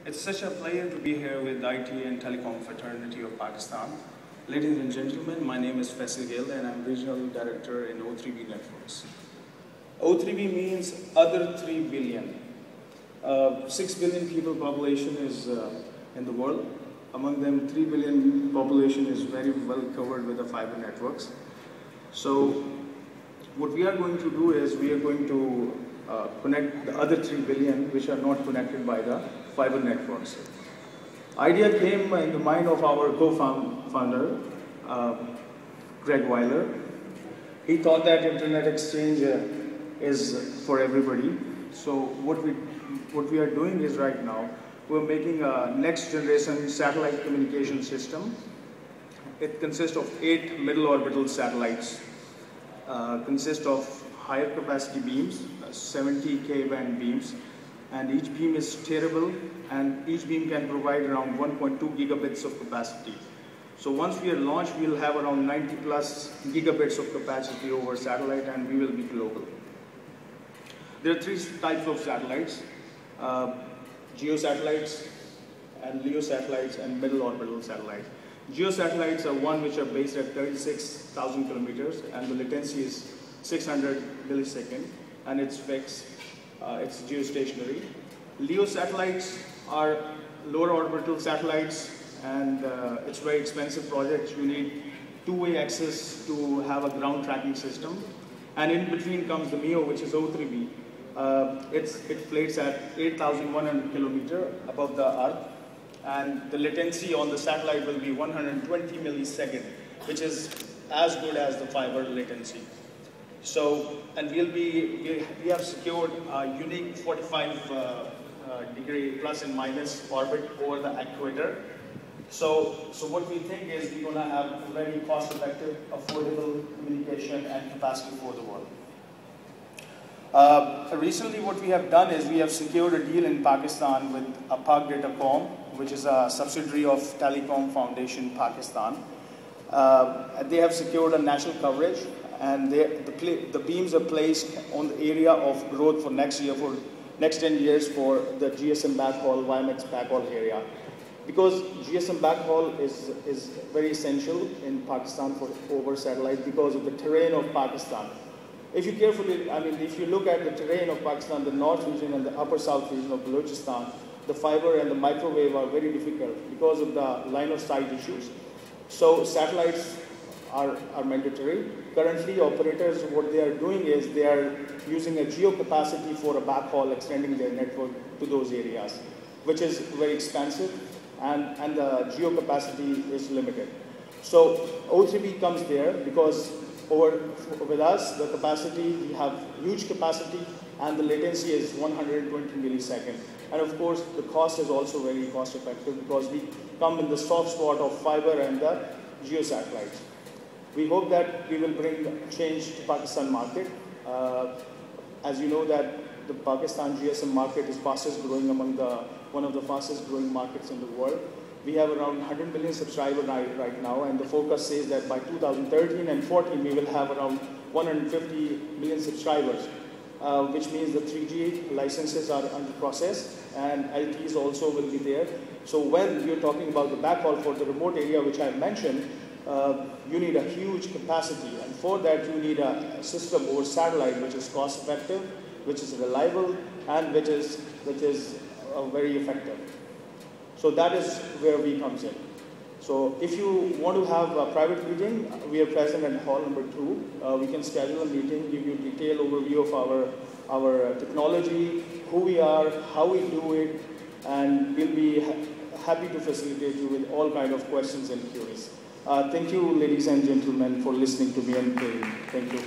It's such a pleasure to be here with the ITCN Telecom Fraternity of Pakistan. Ladies and gentlemen, my name is Fysal Gill and I'm Regional Director in O3B Networks. O3B means other 3 billion. 6 billion people population is in the world. Among them, 3 billion population is very well covered with the fiber networks. So what we are going to do is we are going to connect the other 3 billion which are not connected by the fiber networks. Idea came in the mind of our co-founder, Greg Weiler. He thought that internet exchange is for everybody. So what we are doing is right now, we're making a next generation satellite communication system. It consists of 8 middle orbital satellites, consists of higher capacity beams, 70 K-band beams, and each beam is steerable, and each beam can provide around 1.2 gigabits of capacity. So once we are launched, we'll have around 90 plus gigabits of capacity over satellite, and we will be global. There are 3 types of satellites: geo satellites, and LEO satellites, and middle orbital satellites. Geo satellites are one which are based at 36,000 kilometers, and the latency is 600 milliseconds, and it's fixed. It's geostationary. LEO satellites are lower orbital satellites, and it's very expensive project. You need two-way access to have a ground tracking system. And in between comes the MEO, which is O3B. It floats at 8,100 kilometers above the Earth, and the latency on the satellite will be 120 milliseconds, which is as good as the fiber latency. So, and we have secured a unique 45-degree plus and minus orbit over the equator. So what we think is we're going to have very cost-effective, affordable communication and capacity for the world. Recently, what we have done is we have secured a deal in Pakistan with Pak Datacom, which is a subsidiary of Telecom Foundation Pakistan. They have secured a national coverage, and the beams are placed on the area of growth for next year, for next 10 years for the GSM backhaul, WiMAX backhaul area. Because GSM backhaul is very essential in Pakistan for over satellite because of the terrain of Pakistan. If you carefully, if you look at the terrain of Pakistan, the north region and the upper south region of Balochistan, the fiber and the microwave are very difficult because of the line of sight issues. So satellites are mandatory. Currently, operators, what they are doing is they are using a geo capacity for a backhaul, extending their network to those areas, which is very expensive, and the geo capacity is limited. So O3B comes there because with us, the capacity, we have huge capacity, and the latency is 120 milliseconds. And of course, the cost is also very cost effective because we come in the soft spot of fiber and the geo satellites. We hope that we will bring change to Pakistan market. As you know that the Pakistan GSM market is fastest growing among one of the fastest growing markets in the world. We have around 100 million subscribers right now, and the focus says that by 2013 and 14 we will have around 150 million subscribers, which means the 3G licenses are under process, and LTEs also will be there. So when you're talking about the backhaul for the remote area, which I mentioned, you need a huge capacity, and for that you need a system over satellite which is cost effective, which is reliable, and which is very effective. So that is where we comes in. So if you want to have a private meeting, we are present in hall number 2. We can schedule a meeting, give you detailed overview of our technology, who we are, how we do it, and we'll be happy to facilitate you with all kind of questions and queries. Thank you, ladies and gentlemen, for listening to me and playing. Thank you.